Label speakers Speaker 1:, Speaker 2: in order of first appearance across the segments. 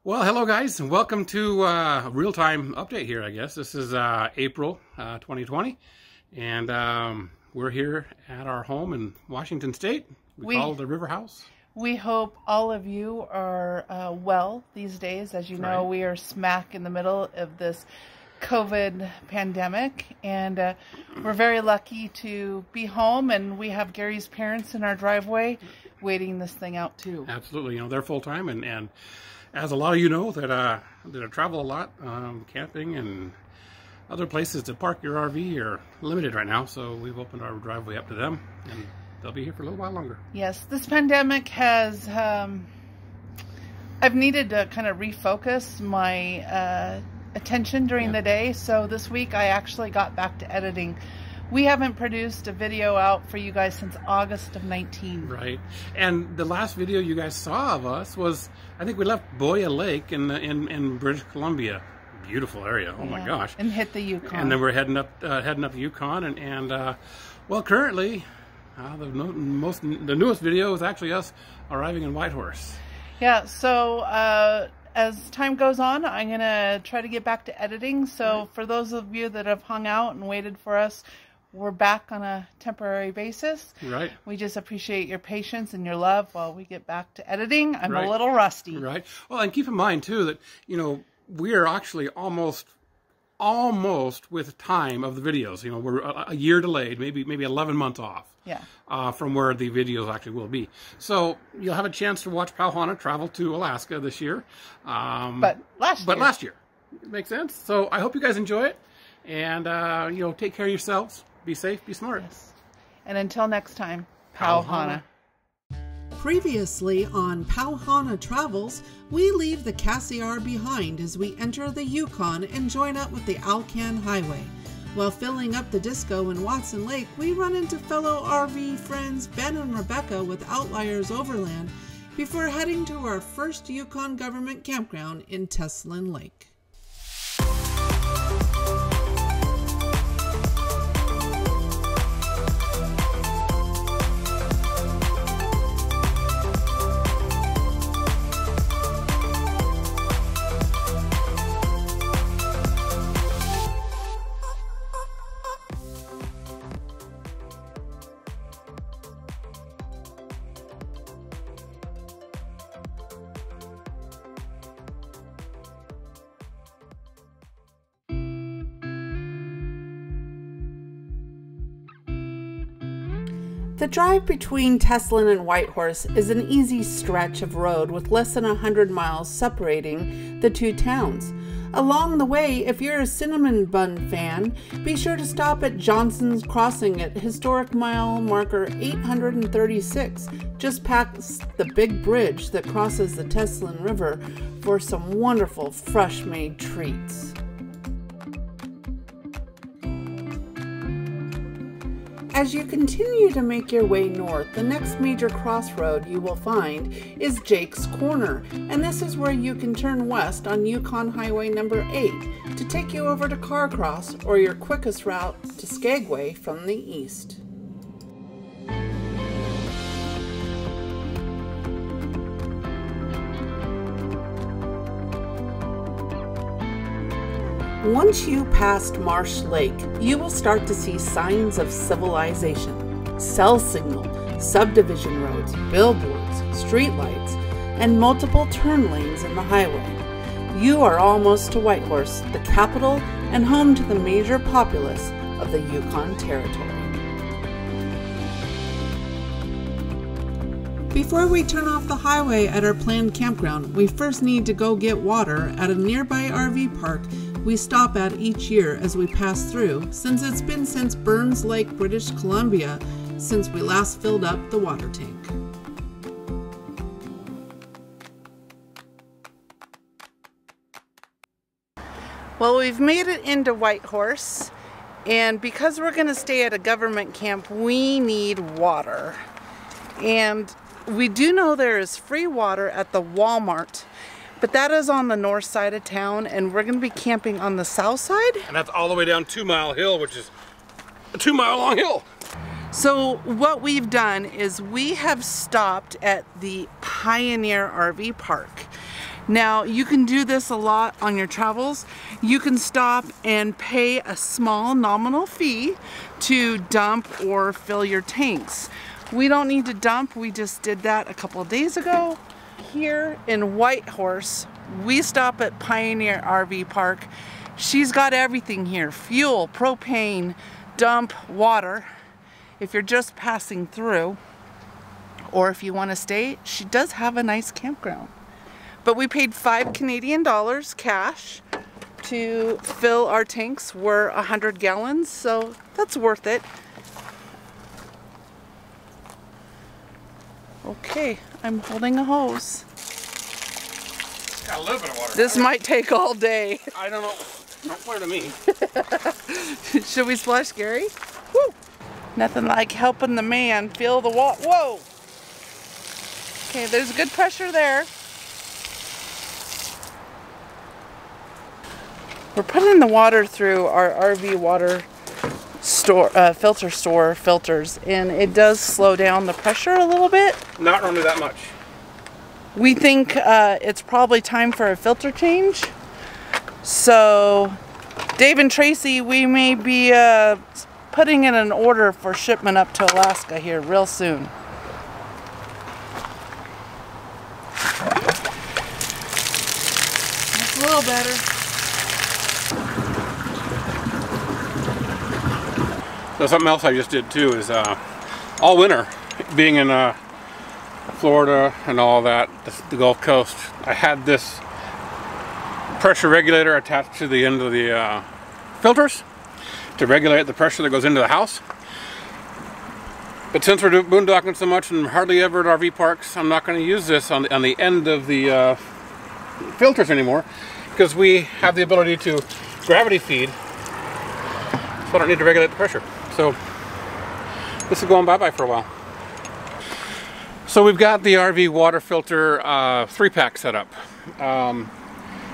Speaker 1: Well, hello guys, and welcome to a real-time update here, I guess. This is April 2020, and we're here at our home in Washington State. We call it the River House.
Speaker 2: We hope all of you are well these days. As you know, we are smack in the middle of this COVID pandemic, and we're very lucky to be home, and we have Gary's parents in our driveway waiting this thing out too.
Speaker 1: Absolutely, you know, they're full-time, and as a lot of you know that travel a lot, camping and other places to park your RV are limited right now, so we've opened our driveway up to them, and they'll be here for a little while longer.
Speaker 2: Yes, this pandemic has, I've needed to kind of refocus my attention during the day, so this week I actually got back to editing. We haven't produced a video out for you guys since August of 19.
Speaker 1: Right. And the last video you guys saw of us was, I think we left Boya Lake in British Columbia. Beautiful area. Oh my gosh.
Speaker 2: And hit the Yukon.
Speaker 1: And then we're heading up the Yukon, and well, currently the newest video is actually us arriving in Whitehorse.
Speaker 2: Yeah, so as time goes on, I'm going to try to get back to editing. So for those of you that have hung out and waited for us, we're back on a temporary basis.
Speaker 1: Right.
Speaker 2: We just appreciate your patience and your love while we get back to editing. I'm a little rusty.
Speaker 1: Right. Well, and keep in mind, too, that, you know, we are actually almost with time of the videos. You know, we're a year delayed, maybe 11 months off.
Speaker 2: Yeah.
Speaker 1: From where the videos actually will be. So you'll have a chance to watch Pau Hana travel to Alaska this year.
Speaker 2: But last year.
Speaker 1: Makes sense. So I hope you guys enjoy it. And, you know, take care of yourselves. Be safe, be smart.
Speaker 2: Yes. And until next time, Pau Hana.
Speaker 3: Previously on Pau Hana Travels, we leave the Cassiar behind as we enter the Yukon and join up with the Alcan Highway. While filling up the disco in Watson Lake, we run into fellow RV friends Ben and Rebecca with Outliers Overland before heading to our first Yukon government campground in Teslin Lake. The drive between Teslin and Whitehorse is an easy stretch of road with less than 100 miles separating the two towns. Along the way, if you're a cinnamon bun fan, be sure to stop at Johnson's Crossing at historic mile marker 836, just past the big bridge that crosses the Teslin River, for some wonderful fresh-made treats. As you continue to make your way north, the next major crossroad you will find is Jake's Corner, and this is where you can turn west on Yukon Highway number 8 to take you over to Carcross, or your quickest route to Skagway from the east. Once you pass Marsh Lake, you will start to see signs of civilization. Cell signal, subdivision roads, billboards, streetlights, and multiple turn lanes in the highway. You are almost to Whitehorse, the capital and home to the major populace of the Yukon Territory. Before we turn off the highway at our planned campground, we first need to go get water at a nearby RV park we stop at each year as we pass through, since it's been since Burns Lake, British Columbia, since we last filled up the water tank. Well, we've made it into Whitehorse, and because we're going to stay at a government camp, we need water. And we do know there is free water at the Walmart, but that is on the north side of town, and we're going to be camping on the south side.
Speaker 1: And that's all the way down 2 Mile Hill, which is a 2 mile long hill.
Speaker 2: So what we've done is we have stopped at the Pioneer RV Park. Now, you can do this a lot on your travels. You can stop and pay a small nominal fee to dump or fill your tanks. We don't need to dump. We just did that a couple of days ago. Here in Whitehorse, we stop at Pioneer RV Park. She's got everything here: fuel, propane, dump, water. If you're just passing through, or if you want to stay, she does have a nice campground. But we paid $5 Canadian cash to fill our tanks. We're 100 gallons, so that's worth it. Okay, I'm holding a hose.
Speaker 1: Got a little bit of water.
Speaker 2: This might take all day.
Speaker 1: I don't know. Don't clear to me.
Speaker 2: Should we splash Gary? Woo! Nothing like helping the man fill the water. Whoa! Okay, there's good pressure there. We're putting the water through our RV water store, filter store filters, and it does slow down the pressure a little bit.
Speaker 1: Not only that much.
Speaker 2: We think it's probably time for a filter change. So, Dave and Tracy, we may be putting in an order for shipment up to Alaska here real soon. That's a little better.
Speaker 1: So something else I just did too is all winter, being in Florida and all that, the Gulf Coast, I had this pressure regulator attached to the end of the filters to regulate the pressure that goes into the house. But since we're boondocking so much and hardly ever at RV parks, I'm not going to use this on the end of the filters anymore, because we have the ability to gravity feed, so I don't need to regulate the pressure. So this is going bye-bye for a while. So we've got the RV water filter 3-pack set up.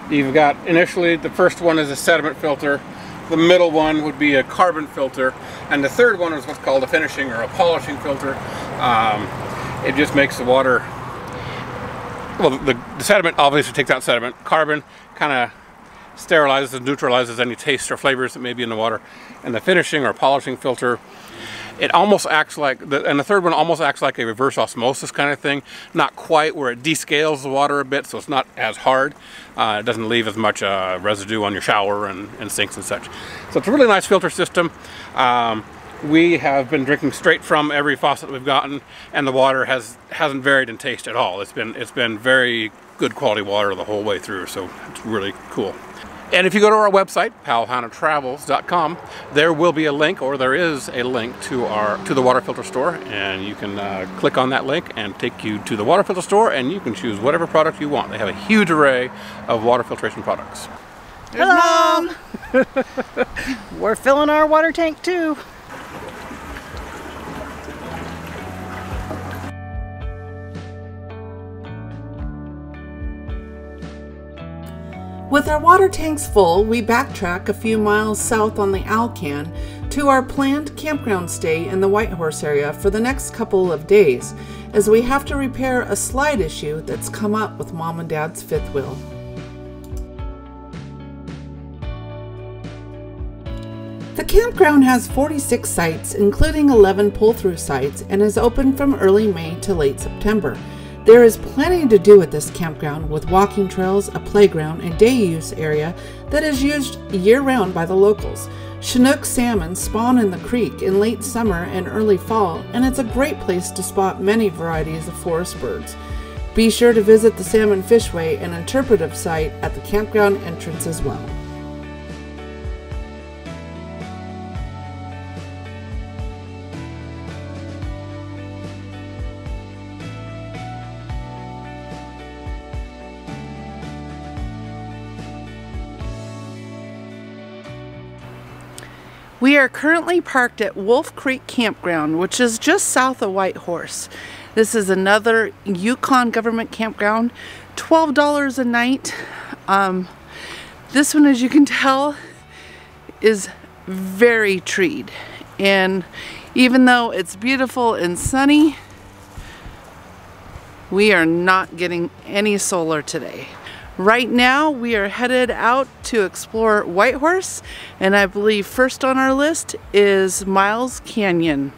Speaker 1: You've got, initially, the first one is a sediment filter, the middle one would be a carbon filter, and the third one is what's called a finishing or a polishing filter. It just makes the water, well, the sediment obviously takes out sediment. Carbon kind of sterilizes and neutralizes any taste or flavors that may be in the water. And the finishing or polishing filter, it almost acts like, and the third one almost acts like a reverse osmosis kind of thing. Not quite, where it descales the water a bit, so it's not as hard. It doesn't leave as much residue on your shower and sinks and such. So it's a really nice filter system. We have been drinking straight from every faucet we've gotten, and the water hasn't varied in taste at all. It's been very good quality water the whole way through, so it's really cool. And if you go to our website, pauhanatravels.com, there will be a link, or there is a link to the water filter store, and you can click on that link and take you to the water filter store, and you can choose whatever product you want. They have a huge array of water filtration products.
Speaker 4: Hello! We're filling our water tank too.
Speaker 3: With our water tanks full, we backtrack a few miles south on the Alcan to our planned campground stay in the Whitehorse area for the next couple of days, as we have to repair a slide issue that's come up with Mom and Dad's fifth wheel. The campground has 46 sites, including 11 pull-through sites, and is open from early May to late September. There is plenty to do at this campground, with walking trails, a playground, and day use area that is used year-round by the locals. Chinook salmon spawn in the creek in late summer and early fall, and it's a great place to spot many varieties of forest birds. Be sure to visit the Salmon Fishway, an interpretive site at the campground entrance as well.
Speaker 2: We are currently parked at Wolf Creek Campground, which is just south of Whitehorse. This is another Yukon government campground, $12 a night. This one, as you can tell, is very treed. And even though it's beautiful and sunny, we are not getting any solar today. Right now we are headed out to explore Whitehorse, and I believe first on our list is Miles Canyon.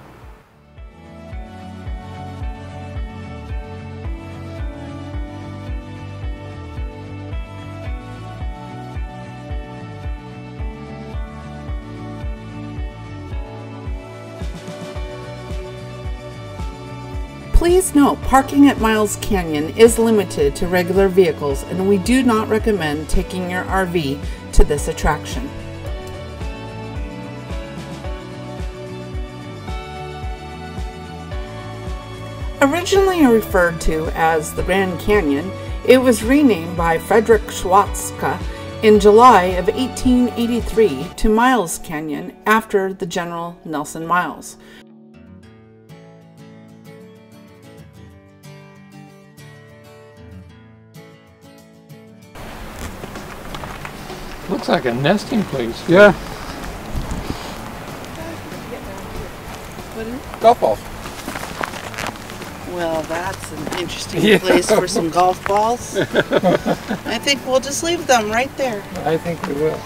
Speaker 3: Please note, parking at Miles Canyon is limited to regular vehicles, and we do not recommend taking your RV to this attraction. Originally referred to as the Grand Canyon, it was renamed by Frederick Schwarzka in July of 1883 to Miles Canyon after the General Nelson Miles.
Speaker 1: Looks like a nesting place. Yeah.
Speaker 2: What is it?
Speaker 1: Golf balls.
Speaker 2: Well, that's an interesting place for some golf balls. I think we'll just leave them right there.
Speaker 1: I think we will.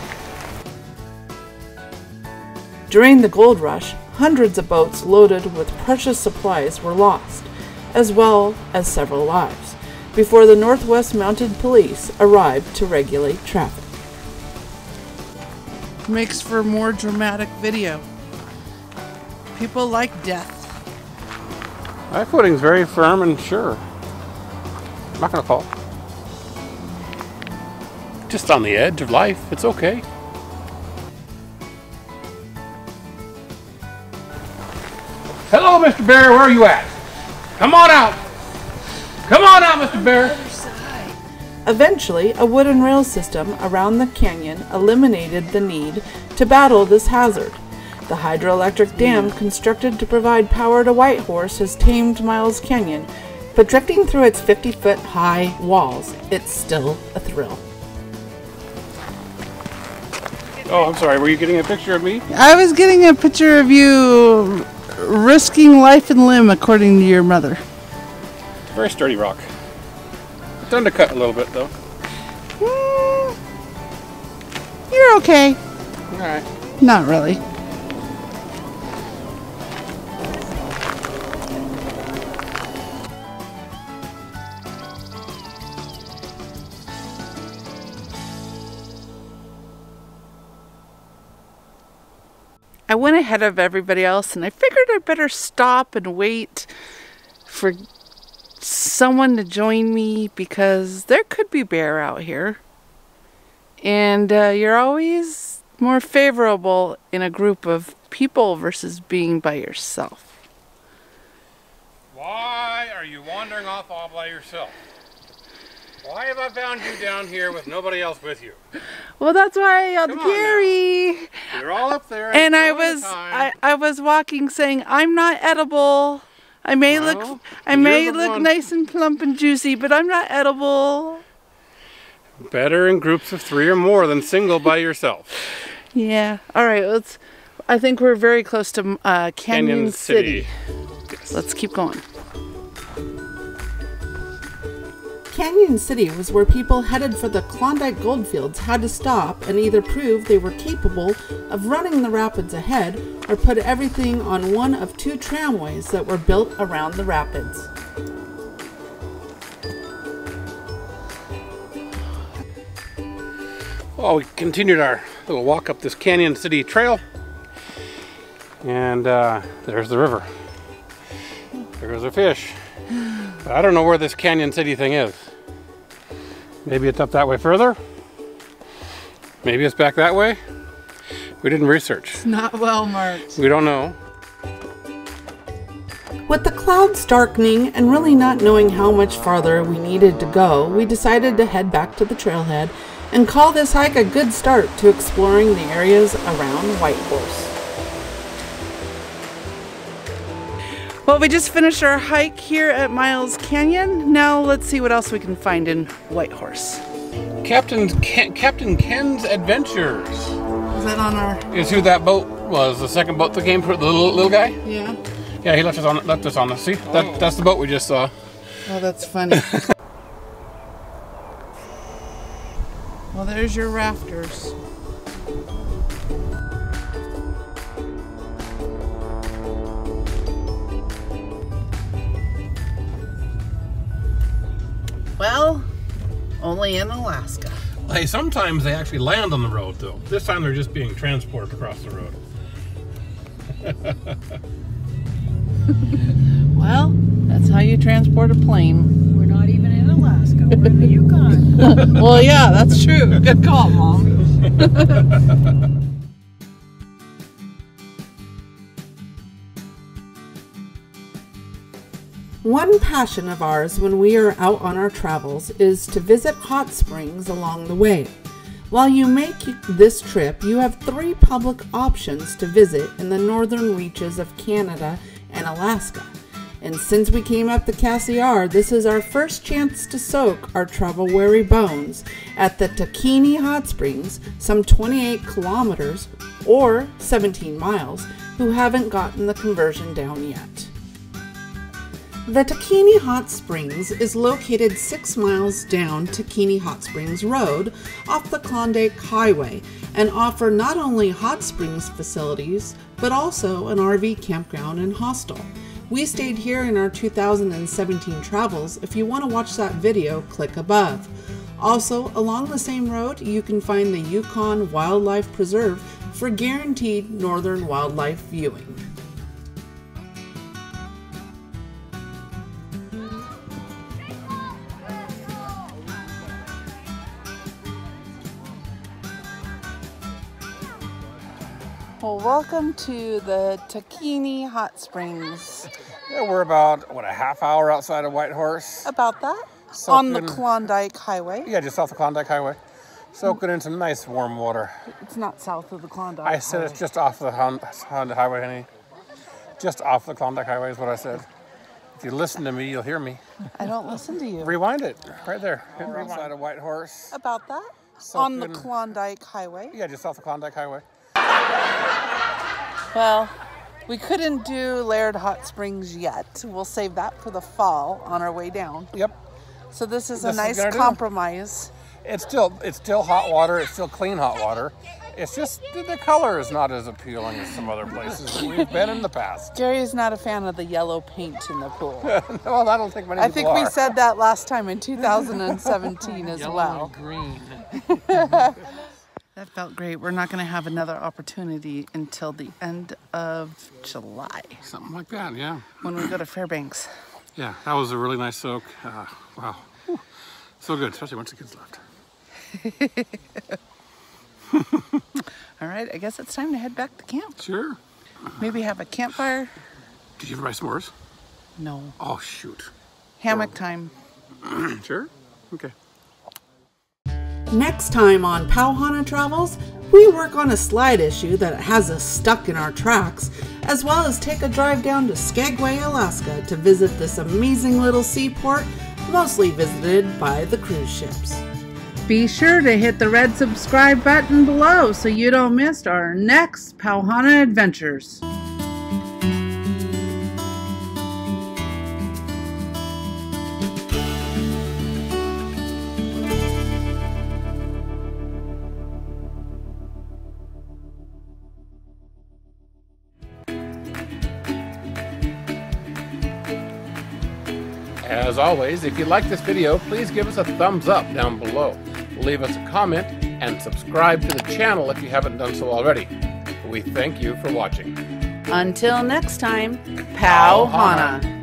Speaker 3: During the gold rush, hundreds of boats loaded with precious supplies were lost, as well as several lives, before the Northwest Mounted Police arrived to regulate traffic.
Speaker 2: Makes for more dramatic video. People like death.
Speaker 1: My footing's very firm and sure. I'm not gonna fall. Just on the edge of life, it's okay. Hello, Mr. Bear, where are you at? Come on out! Come on out, Mr. Bear!
Speaker 3: Eventually, a wooden rail system around the canyon eliminated the need to battle this hazard. The hydroelectric dam constructed to provide power to Whitehorse has tamed Miles Canyon, but drifting through its 50-foot high walls, it's still a thrill.
Speaker 1: Oh, I'm sorry, were you getting a picture of me?
Speaker 2: I was getting a picture of you risking life and limb, according to your mother.
Speaker 1: It's a very sturdy rock. It's undercut a little bit, though.
Speaker 2: You're okay.
Speaker 1: Alright.
Speaker 2: Not really. I went ahead of everybody else, and I figured I'd better stop and wait for someone to join me, because there could be bear out here, and you're always more favorable in a group of people versus being by yourself.
Speaker 1: Why are you wandering off all by yourself? Why have I found you down here with nobody else with you?
Speaker 2: Well, that's why I yelled, Gary.
Speaker 1: You're all up there.
Speaker 2: And I was walking saying, I'm not edible. I may look nice and plump and juicy, but I'm not edible.
Speaker 1: Better in groups of 3 or more than single by yourself.
Speaker 2: Yeah. All right. I think we're very close to Canyon City.
Speaker 1: Yes.
Speaker 2: Let's keep going.
Speaker 3: Canyon City was where people headed for the Klondike goldfields had to stop and either prove they were capable of running the rapids ahead or put everything on one of 2 tramways that were built around the rapids.
Speaker 1: Well, we continued our little walk up this Canyon City trail, and there's the river. There goes the fish. But I don't know where this Canyon City thing is. Maybe it's up that way further. Maybe it's back that way. We didn't research.
Speaker 2: It's not well marked.
Speaker 1: We don't know.
Speaker 3: With the clouds darkening and really not knowing how much farther we needed to go, we decided to head back to the trailhead and call this hike a good start to exploring the areas around Whitehorse.
Speaker 2: Well, we just finished our hike here at Miles Canyon. Now let's see what else we can find in Whitehorse.
Speaker 1: Captain Ken's Adventures.
Speaker 2: Is that on our...
Speaker 1: Is who that boat was, the second boat that came through, the little guy?
Speaker 2: Yeah.
Speaker 1: Yeah, he left us on the see? That's the boat we just saw.
Speaker 2: Oh, that's funny. Well, there's your rafters. Well, only in Alaska.
Speaker 1: Hey, sometimes they actually land on the road, though. This time they're just being transported across the road.
Speaker 2: Well, that's how you transport a plane.
Speaker 4: We're not even in Alaska. We're in the Yukon.
Speaker 2: Well, yeah, that's true. Good call, Mom.
Speaker 3: One passion of ours when we are out on our travels is to visit hot springs along the way. While you make this trip, you have 3 public options to visit in the northern reaches of Canada and Alaska. And since we came up the Cassiar, this is our first chance to soak our travel-weary bones at the Takhini Hot Springs, some 28 kilometers or 17 miles, who haven't gotten the conversion down yet. The Takhini Hot Springs is located 6 miles down Takhini Hot Springs Road off the Klondike Highway and offer not only hot springs facilities, but also an RV campground and hostel. We stayed here in our 2017 travels. If you want to watch that video, click above. Also, along the same road, you can find the Yukon Wildlife Preserve for guaranteed northern wildlife viewing.
Speaker 2: Well, welcome to the Takhini Hot Springs.
Speaker 1: Yeah, we're about, what, a half hour outside of Whitehorse.
Speaker 2: About that?
Speaker 1: Soaking,
Speaker 2: on the Klondike Highway.
Speaker 1: Yeah, just off the Klondike Highway. Soaking in some nice warm water.
Speaker 2: It's not south of the Klondike
Speaker 1: I said it's just off the Honda Highway, honey. Just off the Klondike Highway is what I said. If you listen to me, you'll hear me.
Speaker 2: I don't listen to you.
Speaker 1: Rewind it, right there. Outside of Whitehorse.
Speaker 2: About that?
Speaker 1: Soaking,
Speaker 2: on the Klondike Highway.
Speaker 1: Yeah, just off the Klondike Highway.
Speaker 2: Well, we couldn't do Laird Hot Springs yet. We'll save that for the fall on our way down.
Speaker 1: Yep.
Speaker 2: So this is a nice compromise.
Speaker 1: It's still hot water. It's still clean hot water. It's just the color is not as appealing as some other places that we've been in the past.
Speaker 2: Jerry is not a fan of the yellow paint in the pool.
Speaker 1: Well, I don't think many people are.
Speaker 2: I think we said that last time in 2017 as
Speaker 1: Yellow
Speaker 2: well.
Speaker 1: And green.
Speaker 2: That felt great. We're not going to have another opportunity until the end of July.
Speaker 1: Something like that, yeah.
Speaker 2: When we go to Fairbanks.
Speaker 1: Yeah, that was a really nice soak. Wow. Whew. So good, especially once the kids left.
Speaker 2: All right, I guess it's time to head back to camp.
Speaker 1: Sure.
Speaker 2: Maybe have a campfire.
Speaker 1: Did you ever buy s'mores?
Speaker 2: No.
Speaker 1: Oh, shoot.
Speaker 2: Hammock time.
Speaker 1: Sure? Okay.
Speaker 3: Next time on Pau Hana Travels, we work on a slide issue that has us stuck in our tracks, as well as take a drive down to Skagway, Alaska to visit this amazing little seaport, mostly visited by the cruise ships. Be sure to hit the red subscribe button below so you don't miss our next Pau Hana adventures.
Speaker 1: As always, if you like this video, please give us a thumbs up down below. Leave us a comment and subscribe to the channel if you haven't done so already. We thank you for watching.
Speaker 3: Until next time, Pau Hana.